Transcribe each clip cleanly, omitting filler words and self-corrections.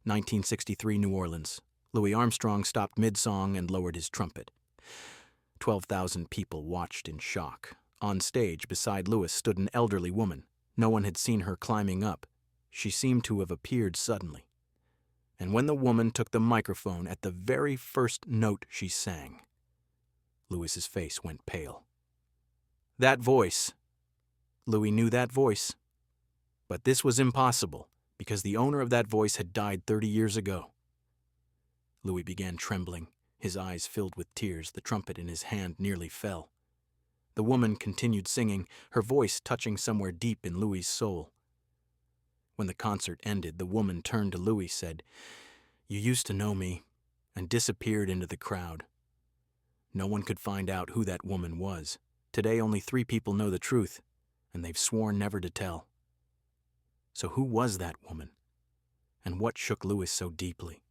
1963 New Orleans. Louis Armstrong stopped mid-song and lowered his trumpet. 12,000 people watched in shock. On stage, beside Louis, stood an elderly woman. No one had seen her climbing up. She seemed to have appeared suddenly. And when the woman took the microphone at the very first note she sang, Louis's face went pale. That voice. Louis knew that voice. But this was impossible, because the owner of that voice had died 30 years ago. Louis began trembling, his eyes filled with tears. The trumpet in his hand nearly fell. The woman continued singing, her voice touching somewhere deep in Louis's soul. When the concert ended, the woman turned to Louis, said, "You used to know me," and disappeared into the crowd. No one could find out who that woman was. Today only 3 people know the truth, and they've sworn never to tell. So who was that woman? And what shook Louis so deeply?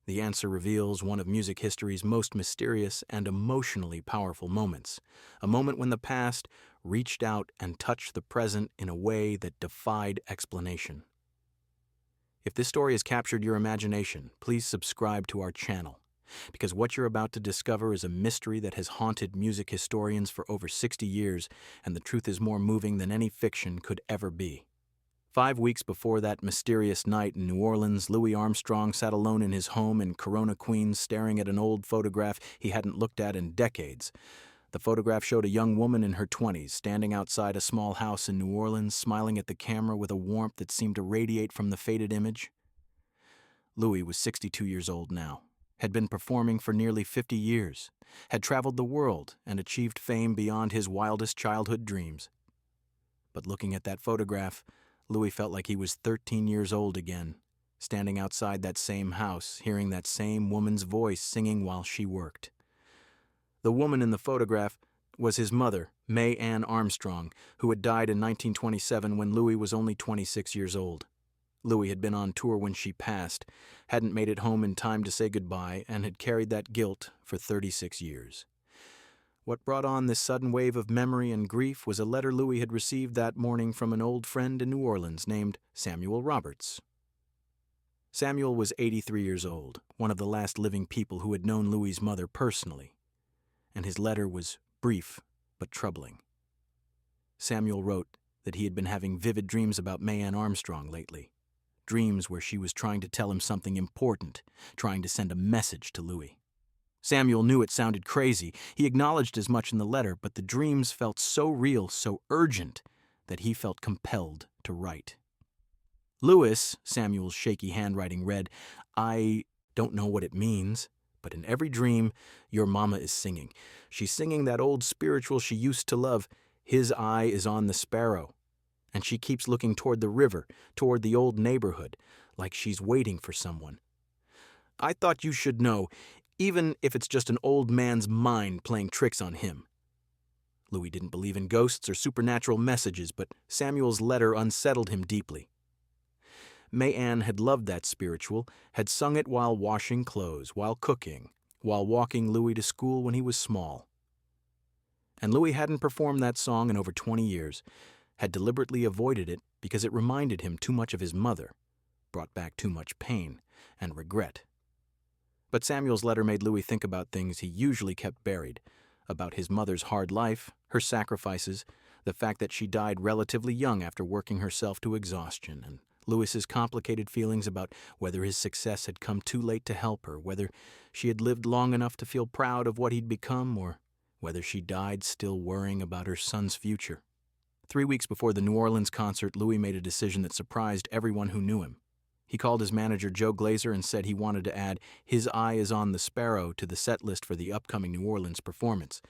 The answer reveals one of music history's most mysterious and emotionally powerful moments, a moment when the past reached out and touched the present in a way that defied explanation. If this story has captured your imagination, please subscribe to our channel, because what you're about to discover is a mystery that has haunted music historians for over 60 years, and the truth is more moving than any fiction could ever be. 5 weeks before that mysterious night in New Orleans, Louis Armstrong sat alone in his home in Corona, Queens, staring at an old photograph he hadn't looked at in decades. The photograph showed a young woman in her 20s, standing outside a small house in New Orleans, smiling at the camera with a warmth that seemed to radiate from the faded image. Louis was 62 years old now, had been performing for nearly 50 years, had traveled the world and achieved fame beyond his wildest childhood dreams. But looking at that photograph, Louis felt like he was 13 years old again, standing outside that same house, hearing that same woman's voice singing while she worked. The woman in the photograph was his mother, May Ann Armstrong, who had died in 1927 when Louis was only 26 years old. Louis had been on tour when she passed, hadn't made it home in time to say goodbye, and had carried that guilt for 36 years. What brought on this sudden wave of memory and grief was a letter Louis had received that morning from an old friend in New Orleans named Samuel Roberts. Samuel was 83 years old, one of the last living people who had known Louis's mother personally, and his letter was brief but troubling. Samuel wrote that he had been having vivid dreams about May Ann Armstrong lately, dreams where she was trying to tell him something important, trying to send a message to Louis. Samuel knew it sounded crazy. He acknowledged as much in the letter, but the dreams felt so real, so urgent, that he felt compelled to write. "Louis," Samuel's shaky handwriting read, "I don't know what it means, but in every dream, your mama is singing. She's singing that old spiritual she used to love, 'His eye is on the sparrow.' And she keeps looking toward the river, toward the old neighborhood, like she's waiting for someone. I thought you should know, even if it's just an old man's mind playing tricks on him." Louis didn't believe in ghosts or supernatural messages, but Samuel's letter unsettled him deeply. May Ann had loved that spiritual, had sung it while washing clothes, while cooking, while walking Louis to school when he was small. And Louis hadn't performed that song in over 20 years, had deliberately avoided it because it reminded him too much of his mother, brought back too much pain and regret. But Samuel's letter made Louis think about things he usually kept buried, about his mother's hard life, her sacrifices, the fact that she died relatively young after working herself to exhaustion, and Louis's complicated feelings about whether his success had come too late to help her, whether she had lived long enough to feel proud of what he'd become, or whether she died still worrying about her son's future. 3 weeks before the New Orleans concert, Louis made a decision that surprised everyone who knew him. He called his manager Joe Glazer and said he wanted to add "His Eye is on the Sparrow" to the set list for the upcoming New Orleans performance.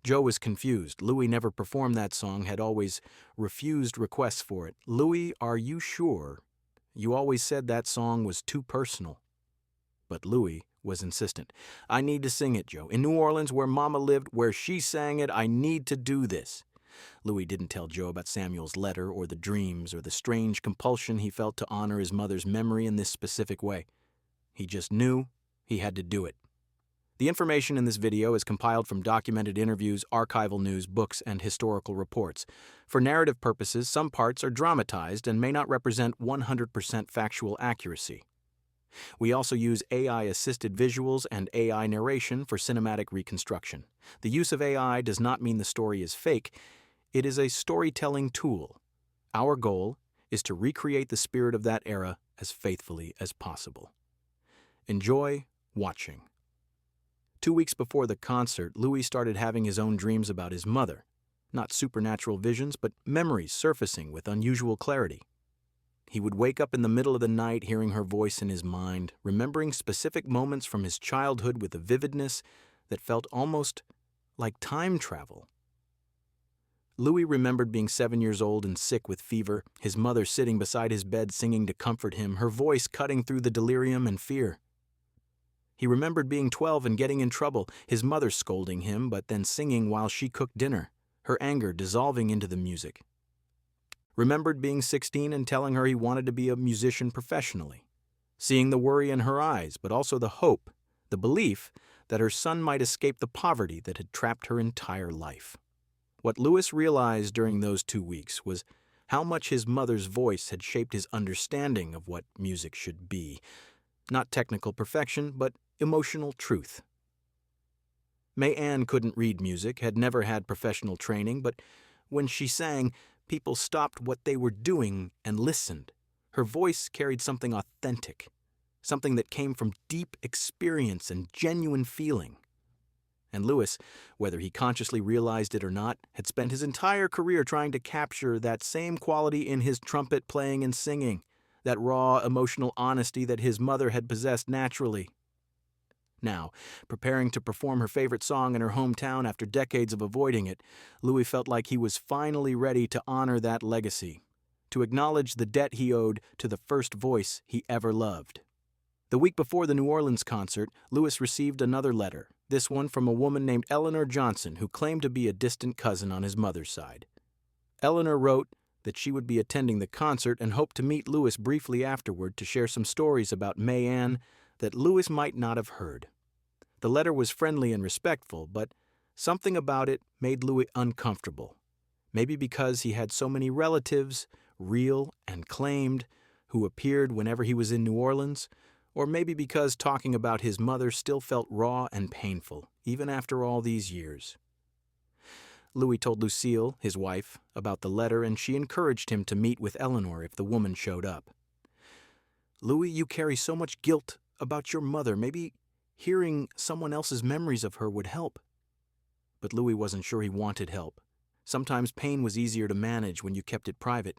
Joe was confused. Louis never performed that song, had always refused requests for it. "Louis, are you sure? You always said that song was too personal." But Louis was insistent. "I need to sing it, Joe. In New Orleans, where Mama lived, where she sang it, I need to do this." Louis didn't tell Joe about Samuel's letter or the dreams or the strange compulsion he felt to honor his mother's memory in this specific way. He just knew he had to do it. The information in this video is compiled from documented interviews, archival news, books, and historical reports. For narrative purposes, some parts are dramatized and may not represent 100% factual accuracy. We also use AI-assisted visuals and AI narration for cinematic reconstruction. The use of AI does not mean the story is fake. It is a storytelling tool. Our goal is to recreate the spirit of that era as faithfully as possible. Enjoy watching. 2 weeks before the concert, Louis started having his own dreams about his mother. Not supernatural visions, but memories surfacing with unusual clarity. He would wake up in the middle of the night hearing her voice in his mind, remembering specific moments from his childhood with a vividness that felt almost like time travel. Louis remembered being 7 years old and sick with fever, his mother sitting beside his bed singing to comfort him, her voice cutting through the delirium and fear. He remembered being 12 and getting in trouble, his mother scolding him but then singing while she cooked dinner, her anger dissolving into the music. Remembered being 16 and telling her he wanted to be a musician professionally, seeing the worry in her eyes but also the hope, the belief that her son might escape the poverty that had trapped her entire life. What Louis realized during those 2 weeks was how much his mother's voice had shaped his understanding of what music should be. Not technical perfection, but emotional truth. May Ann couldn't read music, had never had professional training, but when she sang, people stopped what they were doing and listened. Her voice carried something authentic, something that came from deep experience and genuine feeling. And Louis, whether he consciously realized it or not, had spent his entire career trying to capture that same quality in his trumpet playing and singing, that raw, emotional honesty that his mother had possessed naturally. Now, preparing to perform her favorite song in her hometown after decades of avoiding it, Louis felt like he was finally ready to honor that legacy, to acknowledge the debt he owed to the first voice he ever loved. The week before the New Orleans concert, Louis received another letter, this one from a woman named Eleanor Johnson, who claimed to be a distant cousin on his mother's side. Eleanor wrote that she would be attending the concert and hoped to meet Louis briefly afterward to share some stories about May Ann that Louis might not have heard. The letter was friendly and respectful, but something about it made Louis uncomfortable. Maybe because he had so many relatives, real and claimed, who appeared whenever he was in New Orleans, or maybe because talking about his mother still felt raw and painful, even after all these years. Louis told Lucille, his wife, about the letter, and she encouraged him to meet with Eleanor if the woman showed up. "Louis, you carry so much guilt about your mother. Maybe hearing someone else's memories of her would help." But Louis wasn't sure he wanted help. Sometimes pain was easier to manage when you kept it private.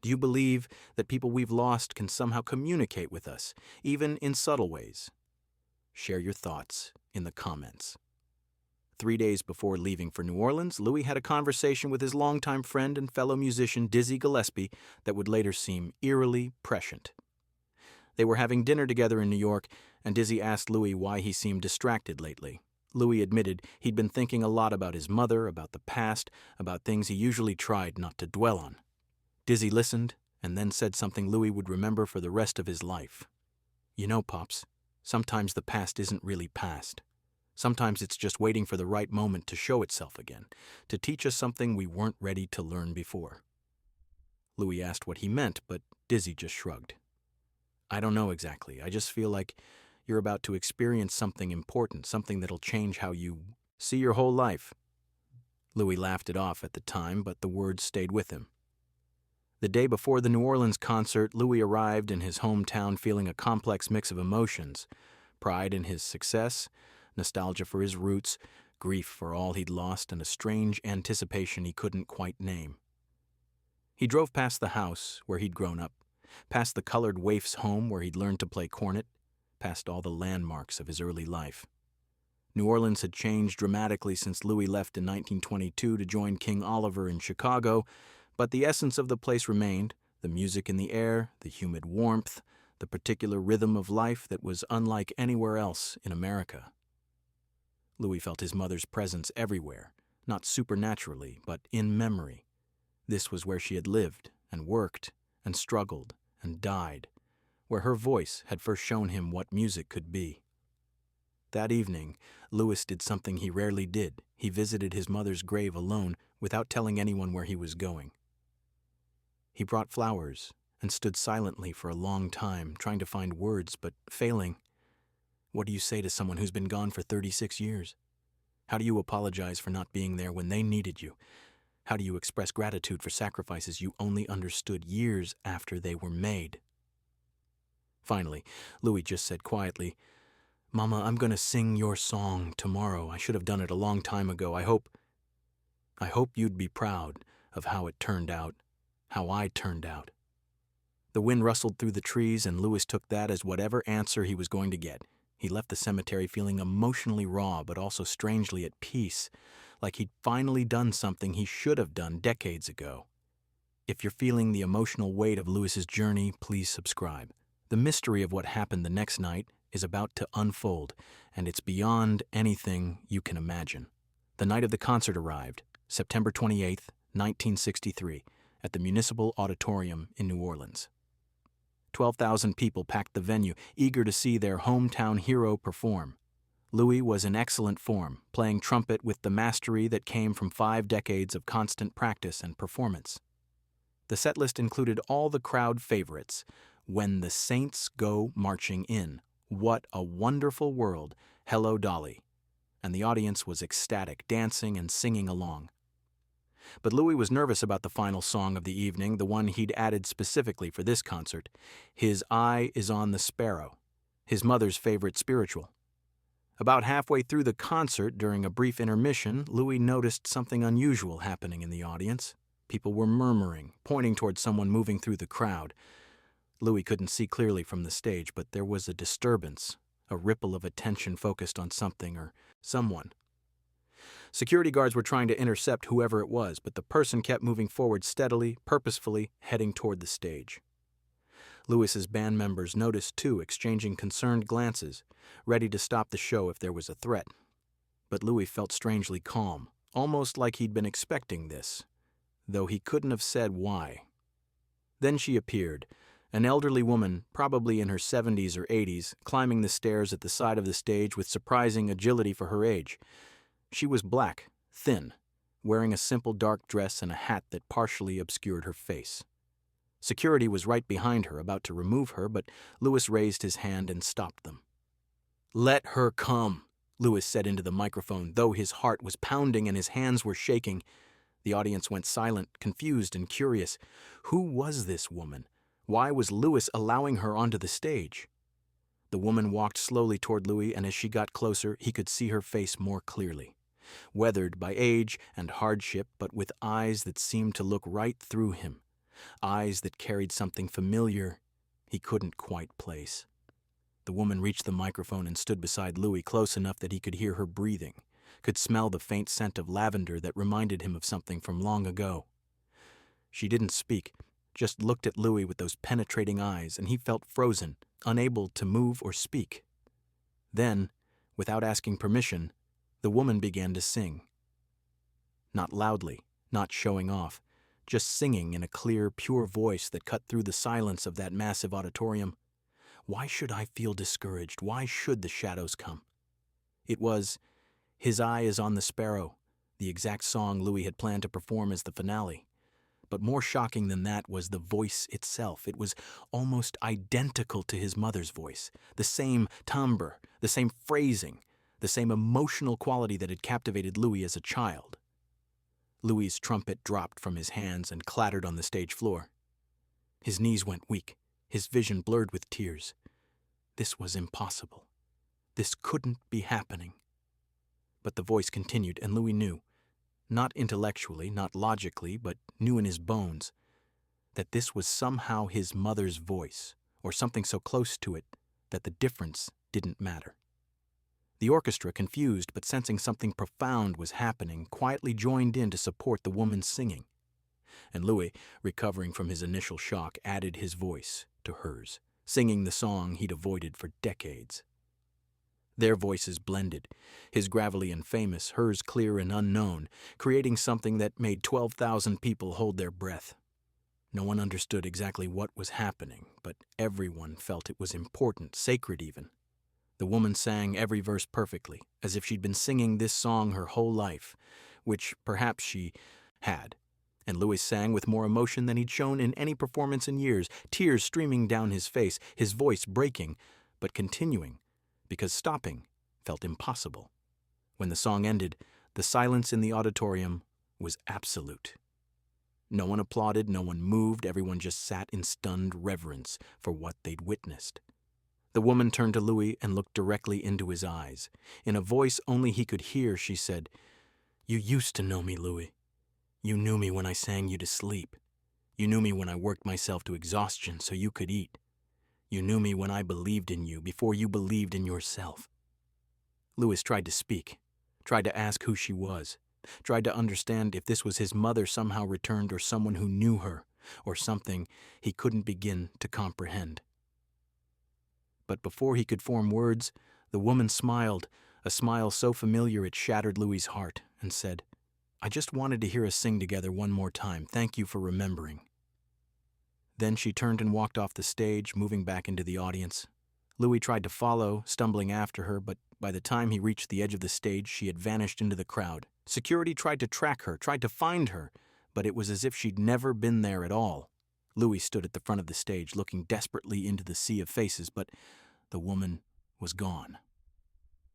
"Do you believe that people we've lost can somehow communicate with us, even in subtle ways?" Share your thoughts in the comments. 3 days before leaving for New Orleans, Louis had a conversation with his longtime friend and fellow musician Dizzy Gillespie that would later seem eerily prescient. They were having dinner together in New York, and Dizzy asked Louis why he seemed distracted lately. Louis admitted he'd been thinking a lot about his mother, about the past, about things he usually tried not to dwell on. Dizzy listened, and then said something Louis would remember for the rest of his life. "You know, Pops, sometimes the past isn't really past. Sometimes it's just waiting for the right moment to show itself again, to teach us something we weren't ready to learn before." Louis asked what he meant, but Dizzy just shrugged. "I don't know exactly. I just feel like you're about to experience something important, something that'll change how you see your whole life." Louis laughed it off at the time, but the words stayed with him. The day before the New Orleans concert, Louis arrived in his hometown feeling a complex mix of emotions: pride in his success, nostalgia for his roots, grief for all he'd lost, and a strange anticipation he couldn't quite name. He drove past the house where he'd grown up, past the colored waif's home where he'd learned to play cornet, past all the landmarks of his early life. New Orleans had changed dramatically since Louis left in 1922 to join King Oliver in Chicago, but the essence of the place remained: the music in the air, the humid warmth, the particular rhythm of life that was unlike anywhere else in America. Louis felt his mother's presence everywhere, not supernaturally, but in memory. This was where she had lived and worked and struggled and died, where her voice had first shown him what music could be. That evening, Louis did something he rarely did. He visited his mother's grave alone, without telling anyone where he was going. He brought flowers and stood silently for a long time, trying to find words, but failing. What do you say to someone who's been gone for 36 years? How do you apologize for not being there when they needed you? How do you express gratitude for sacrifices you only understood years after they were made? Finally, Louis just said quietly, "Mama, I'm going to sing your song tomorrow. I should have done it a long time ago. I hope you'd be proud of how it turned out, how I turned out." The wind rustled through the trees, and Louis took that as whatever answer he was going to get. He left the cemetery feeling emotionally raw, but also strangely at peace, like he'd finally done something he should have done decades ago. If you're feeling the emotional weight of Louis's journey, please subscribe. The mystery of what happened the next night is about to unfold, and it's beyond anything you can imagine. The night of the concert arrived, September 28th, 1963, at the Municipal Auditorium in New Orleans. 12,000 people packed the venue, eager to see their hometown hero perform. Louis was in excellent form, playing trumpet with the mastery that came from 5 decades of constant practice and performance. The setlist included all the crowd favorites: "When the Saints Go Marching In," "What a Wonderful World," "Hello, Dolly," and the audience was ecstatic, dancing and singing along. But Louis was nervous about the final song of the evening, the one he'd added specifically for this concert, "His Eye is on the Sparrow," his mother's favorite spiritual. About halfway through the concert, during a brief intermission, Louis noticed something unusual happening in the audience. People were murmuring, pointing towards someone moving through the crowd. Louis couldn't see clearly from the stage, but there was a disturbance, a ripple of attention focused on something or someone. Security guards were trying to intercept whoever it was, but the person kept moving forward steadily, purposefully, heading toward the stage. Louis's band members noticed, too, exchanging concerned glances, ready to stop the show if there was a threat. But Louis felt strangely calm, almost like he'd been expecting this, though he couldn't have said why. Then she appeared, an elderly woman, probably in her 70s or 80s, climbing the stairs at the side of the stage with surprising agility for her age. She was black, thin, wearing a simple dark dress and a hat that partially obscured her face. Security was right behind her, about to remove her, but Louis raised his hand and stopped them. "Let her come," Louis said into the microphone, though his heart was pounding and his hands were shaking. The audience went silent, confused and curious. Who was this woman? Why was Louis allowing her onto the stage? The woman walked slowly toward Louis, and as she got closer, he could see her face more clearly. Weathered by age and hardship, but with eyes that seemed to look right through him. Eyes that carried something familiar he couldn't quite place. The woman reached the microphone and stood beside Louis, close enough that he could hear her breathing, could smell the faint scent of lavender that reminded him of something from long ago. She didn't speak, just looked at Louis with those penetrating eyes, and he felt frozen, unable to move or speak. Then, without asking permission, the woman began to sing. Not loudly, not showing off, just singing in a clear, pure voice that cut through the silence of that massive auditorium. Why should I feel discouraged? Why should the shadows come? It was "His Eye is on the Sparrow," the exact song Louis had planned to perform as the finale. But more shocking than that was the voice itself. It was almost identical to his mother's voice, the same timbre, the same phrasing, the same emotional quality that had captivated Louis as a child. Louis's trumpet dropped from his hands and clattered on the stage floor. His knees went weak, his vision blurred with tears. This was impossible. This couldn't be happening. But the voice continued, and Louis knew, not intellectually, not logically, but knew in his bones, that this was somehow his mother's voice, or something so close to it that the difference didn't matter. The orchestra, confused but sensing something profound was happening, quietly joined in to support the woman's singing. And Louis, recovering from his initial shock, added his voice to hers, singing the song he'd avoided for decades. Their voices blended, his gravelly and famous, hers clear and unknown, creating something that made 12,000 people hold their breath. No one understood exactly what was happening, but everyone felt it was important, sacred even. The woman sang every verse perfectly, as if she'd been singing this song her whole life, which perhaps she had. And Louis sang with more emotion than he'd shown in any performance in years, tears streaming down his face, his voice breaking, but continuing, because stopping felt impossible. When the song ended, the silence in the auditorium was absolute. No one applauded, no one moved, everyone just sat in stunned reverence for what they'd witnessed. The woman turned to Louis and looked directly into his eyes. In a voice only he could hear, she said, "You used to know me, Louis. You knew me when I sang you to sleep. You knew me when I worked myself to exhaustion so you could eat. You knew me when I believed in you before you believed in yourself." Louis tried to speak, tried to ask who she was, tried to understand if this was his mother somehow returned or someone who knew her, or something he couldn't begin to comprehend. But before he could form words, the woman smiled, a smile so familiar it shattered Louis's heart, and said, "I just wanted to hear us sing together one more time. Thank you for remembering." Then she turned and walked off the stage, moving back into the audience. Louis tried to follow, stumbling after her, but by the time he reached the edge of the stage, she had vanished into the crowd. Security tried to track her, tried to find her, but it was as if she'd never been there at all. Louis stood at the front of the stage, looking desperately into the sea of faces, but the woman was gone.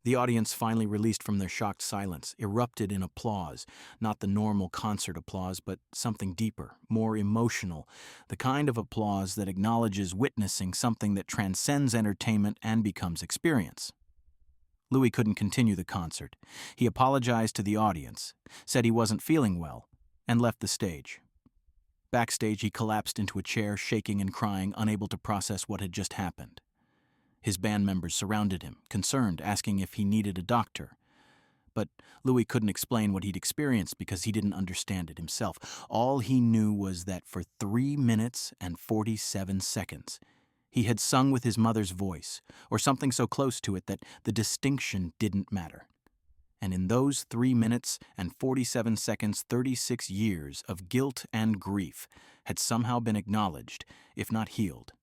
The audience finally released from their shocked silence, erupted in applause, not the normal concert applause, but something deeper, more emotional, the kind of applause that acknowledges witnessing something that transcends entertainment and becomes experience. Louis couldn't continue the concert. He apologized to the audience, said he wasn't feeling well, and left the stage. Backstage, he collapsed into a chair, shaking and crying, unable to process what had just happened. His band members surrounded him, concerned, asking if he needed a doctor. But Louis couldn't explain what he'd experienced because he didn't understand it himself. All he knew was that for 3 minutes and 47 seconds, he had sung with his mother's voice, or something so close to it that the distinction didn't matter. And in those 3 minutes and 47 seconds, 36 years of guilt and grief had somehow been acknowledged, if not healed.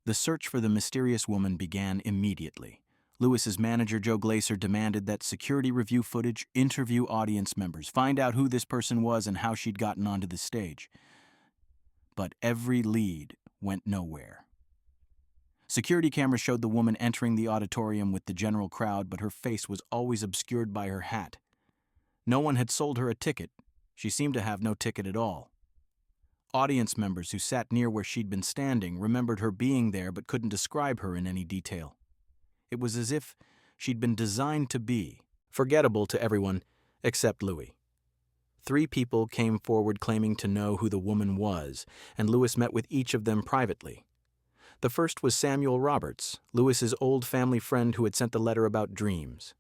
The search for the mysterious woman began immediately. Louis's manager, Joe Glaser, demanded that security review footage, interview audience members, find out who this person was and how she'd gotten onto the stage. But every lead went nowhere. Security cameras showed the woman entering the auditorium with the general crowd, but her face was always obscured by her hat. No one had sold her a ticket. She seemed to have no ticket at all. Audience members who sat near where she'd been standing remembered her being there but couldn't describe her in any detail. It was as if she'd been designed to be, forgettable to everyone except Louis. 3 people came forward claiming to know who the woman was, and Louis met with each of them privately. The first was Samuel Roberts, Louis's old family friend who had sent the letter about dreams.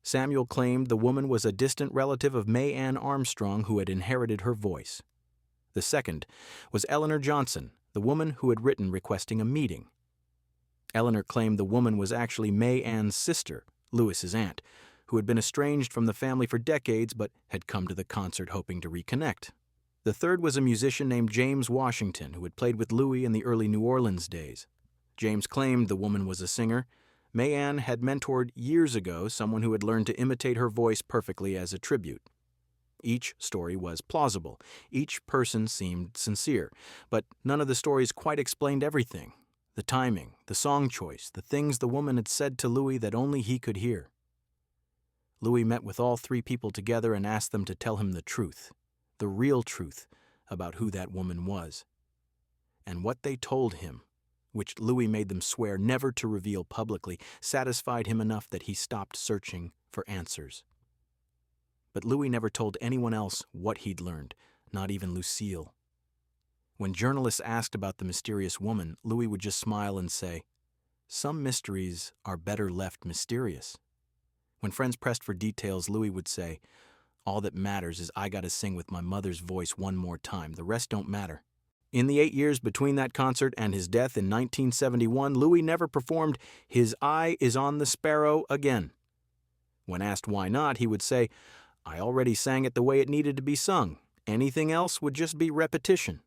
Samuel claimed the woman was a distant relative of May Ann Armstrong who had inherited her voice. The second was Eleanor Johnson, the woman who had written requesting a meeting. Eleanor claimed the woman was actually May Ann's sister, Louis's aunt, who had been estranged from the family for decades but had come to the concert hoping to reconnect. The third was a musician named James Washington, who had played with Louis in the early New Orleans days. James claimed the woman was a singer. May Ann had mentored years ago someone who had learned to imitate her voice perfectly as a tribute. Each story was plausible. Each person seemed sincere. But none of the stories quite explained everything. The timing, the song choice, the things the woman had said to Louis that only he could hear. Louis met with all 3 people together and asked them to tell him the truth, the real truth about who that woman was. And what they told him, which Louis made them swear never to reveal publicly, satisfied him enough that he stopped searching for answers. But Louis never told anyone else what he'd learned, not even Lucille. When journalists asked about the mysterious woman, Louis would just smile and say, "Some mysteries are better left mysterious." When friends pressed for details, Louis would say, "All that matters is I gotta sing with my mother's voice one more time. The rest don't matter." In the 8 years between that concert and his death in 1971, Louis never performed "His Eye is on the Sparrow" again. When asked why not, he would say, "I already sang it the way it needed to be sung. Anything else would just be repetition."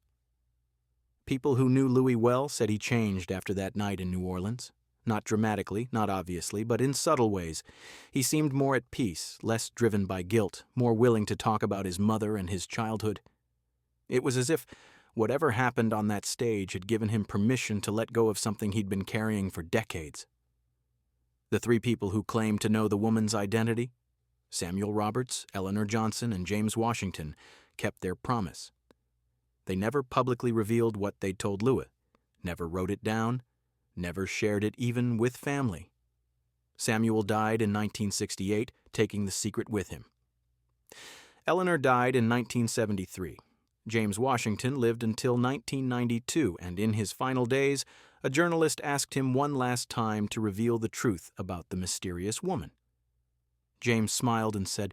People who knew Louis well said he changed after that night in New Orleans. Not dramatically, not obviously, but in subtle ways. He seemed more at peace, less driven by guilt, more willing to talk about his mother and his childhood. It was as if whatever happened on that stage had given him permission to let go of something he'd been carrying for decades. The three people who claimed to know the woman's identity, Samuel Roberts, Eleanor Johnson, and James Washington, kept their promise. They never publicly revealed what they'd told Louis, never wrote it down, never shared it even with family. Samuel died in 1968, taking the secret with him. Eleanor died in 1973. James Washington lived until 1992, and in his final days, a journalist asked him one last time to reveal the truth about the mysterious woman. James smiled and said,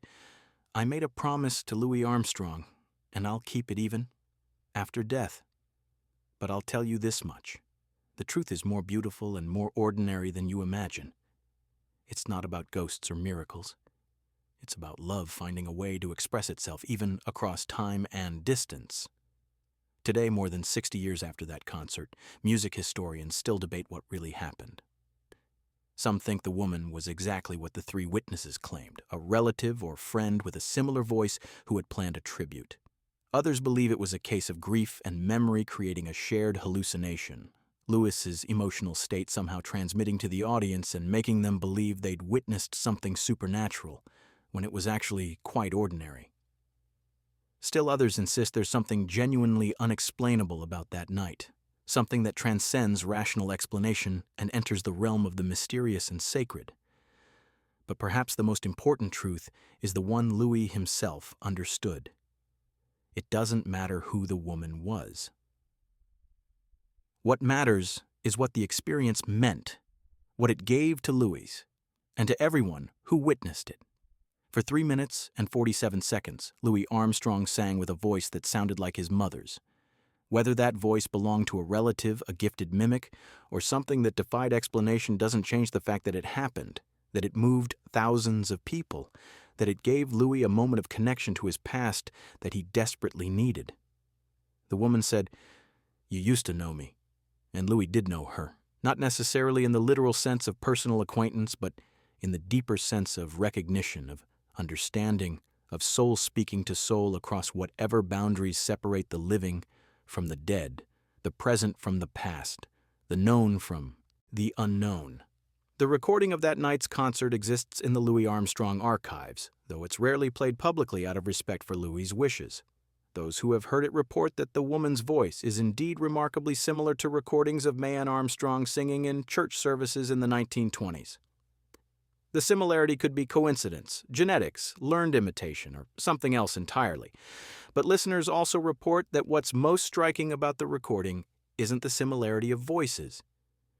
"I made a promise to Louis Armstrong, and I'll keep it even after death. But I'll tell you this much. The truth is more beautiful and more ordinary than you imagine. It's not about ghosts or miracles. It's about love finding a way to express itself, even across time and distance." Today, more than 60 years after that concert, music historians still debate what really happened. Some think the woman was exactly what the three witnesses claimed, a relative or friend with a similar voice who had planned a tribute. Others believe it was a case of grief and memory creating a shared hallucination, Louis's emotional state somehow transmitting to the audience and making them believe they'd witnessed something supernatural, when it was actually quite ordinary. Still others insist there's something genuinely unexplainable about that night, something that transcends rational explanation and enters the realm of the mysterious and sacred. But perhaps the most important truth is the one Louis himself understood. It doesn't matter who the woman was. What matters is what the experience meant, what it gave to Louis, and to everyone who witnessed it. For 3 minutes and 47 seconds, Louis Armstrong sang with a voice that sounded like his mother's. Whether that voice belonged to a relative, a gifted mimic, or something that defied explanation doesn't change the fact that it happened, that it moved thousands of people, that it gave Louis a moment of connection to his past that he desperately needed. The woman said, "You used to know me," and Louis did know her, not necessarily in the literal sense of personal acquaintance, but in the deeper sense of recognition, of understanding, of soul speaking to soul across whatever boundaries separate the living from the dead, the present from the past, the known from the unknown. The recording of that night's concert exists in the Louis Armstrong archives, though it's rarely played publicly out of respect for Louis's wishes. Those who have heard it report that the woman's voice is indeed remarkably similar to recordings of Mae Ann Armstrong singing in church services in the 1920s. The similarity could be coincidence, genetics, learned imitation, or something else entirely. But listeners also report that what's most striking about the recording isn't the similarity of voices.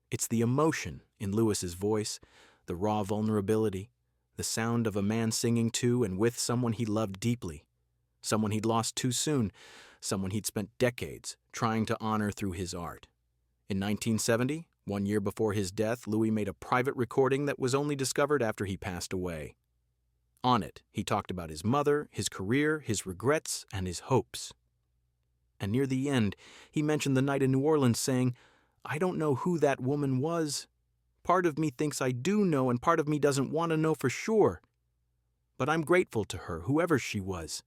It's the emotion in Louis's voice, the raw vulnerability, the sound of a man singing to and with someone he loved deeply, someone he'd lost too soon, someone he'd spent decades trying to honor through his art. In 1970, 1 year before his death, Louis made a private recording that was only discovered after he passed away. On it, he talked about his mother, his career, his regrets, and his hopes. And near the end, he mentioned the night in New Orleans, saying, "I don't know who that woman was. Part of me thinks I do know, and part of me doesn't want to know for sure. But I'm grateful to her, whoever she was.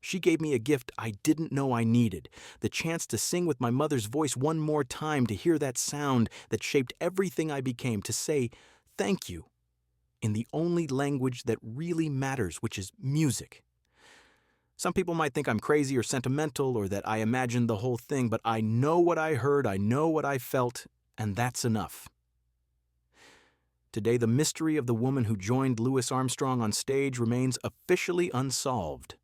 She gave me a gift I didn't know I needed, the chance to sing with my mother's voice one more time, to hear that sound that shaped everything I became, to say thank you in the only language that really matters, which is music." Some people might think I'm crazy or sentimental or that I imagined the whole thing, but I know what I heard, I know what I felt, and that's enough. Today, the mystery of the woman who joined Louis Armstrong on stage remains officially unsolved.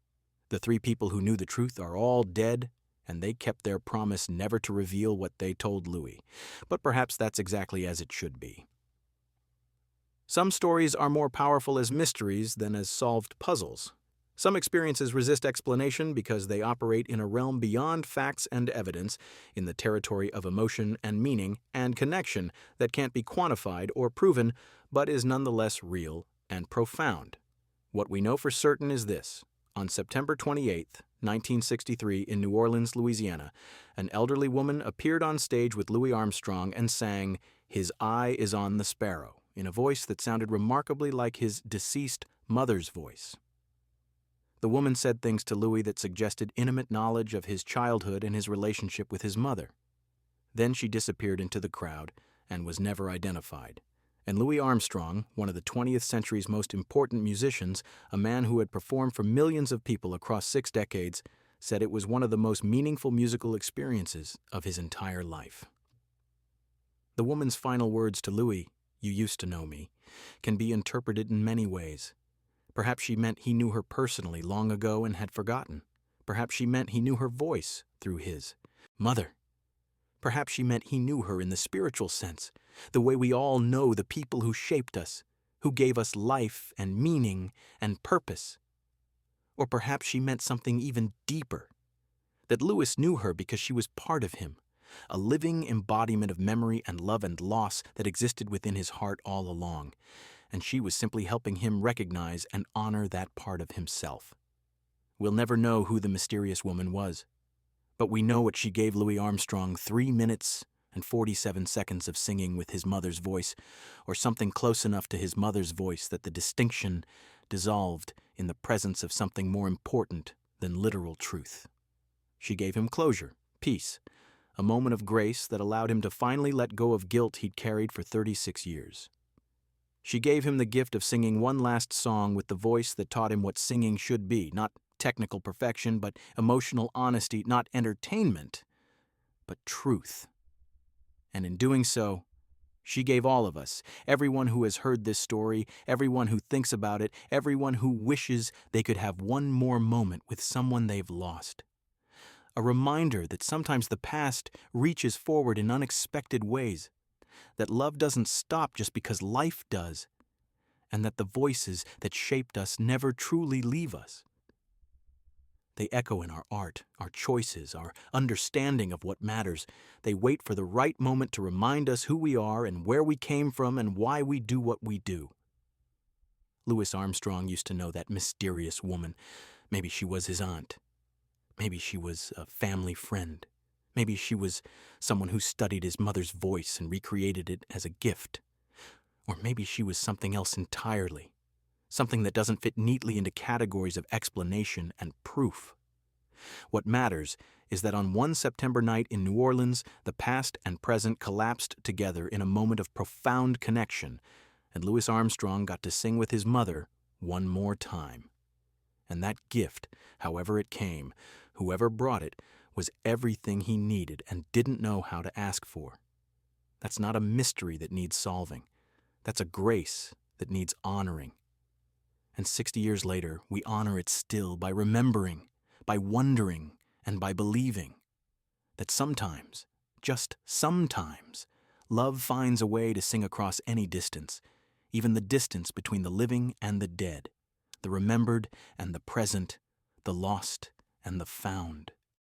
The three people who knew the truth are all dead, and they kept their promise never to reveal what they told Louis. But perhaps that's exactly as it should be. Some stories are more powerful as mysteries than as solved puzzles. Some experiences resist explanation because they operate in a realm beyond facts and evidence, in the territory of emotion and meaning and connection that can't be quantified or proven, but is nonetheless real and profound. What we know for certain is this. On September 28, 1963, in New Orleans, Louisiana, an elderly woman appeared on stage with Louis Armstrong and sang "His Eye is on the Sparrow" in a voice that sounded remarkably like his deceased mother's voice. The woman said things to Louis that suggested intimate knowledge of his childhood and his relationship with his mother. Then she disappeared into the crowd and was never identified. And Louis Armstrong, one of the 20th century's most important musicians, a man who had performed for millions of people across 6 decades, said it was one of the most meaningful musical experiences of his entire life. The woman's final words to Louis, "You used to know me," can be interpreted in many ways. Perhaps she meant he knew her personally long ago and had forgotten. Perhaps she meant he knew her voice through his. Mother. Perhaps she meant he knew her in the spiritual sense, the way we all know the people who shaped us, who gave us life and meaning and purpose. Or perhaps she meant something even deeper, that Louis knew her because she was part of him, a living embodiment of memory and love and loss that existed within his heart all along, and she was simply helping him recognize and honor that part of himself. We'll never know who the mysterious woman was, but we know what she gave Louis Armstrong: 3 minutes and 47 seconds of singing with his mother's voice, or something close enough to his mother's voice that the distinction dissolved in the presence of something more important than literal truth. She gave him closure, peace, a moment of grace that allowed him to finally let go of guilt he'd carried for 36 years. She gave him the gift of singing one last song with the voice that taught him what singing should be, not technical perfection, but emotional honesty, not entertainment, but truth. And in doing so, she gave all of us, everyone who has heard this story, everyone who thinks about it, everyone who wishes they could have one more moment with someone they've lost, a reminder that sometimes the past reaches forward in unexpected ways, that love doesn't stop just because life does, and that the voices that shaped us never truly leave us. They echo in our art, our choices, our understanding of what matters. They wait for the right moment to remind us who we are and where we came from and why we do what we do. Louis Armstrong used to know that mysterious woman. Maybe she was his aunt. Maybe she was a family friend. Maybe she was someone who studied his mother's voice and recreated it as a gift. Or maybe she was something else entirely, something that doesn't fit neatly into categories of explanation and proof. What matters is that on one September night in New Orleans, the past and present collapsed together in a moment of profound connection, and Louis Armstrong got to sing with his mother one more time. And that gift, however it came, whoever brought it, was everything he needed and didn't know how to ask for. That's not a mystery that needs solving. That's a grace that needs honoring. And 60 years later, we honor it still by remembering, by wondering, and by believing that sometimes, just sometimes, love finds a way to sing across any distance, even the distance between the living and the dead, the remembered and the present, the lost and the found.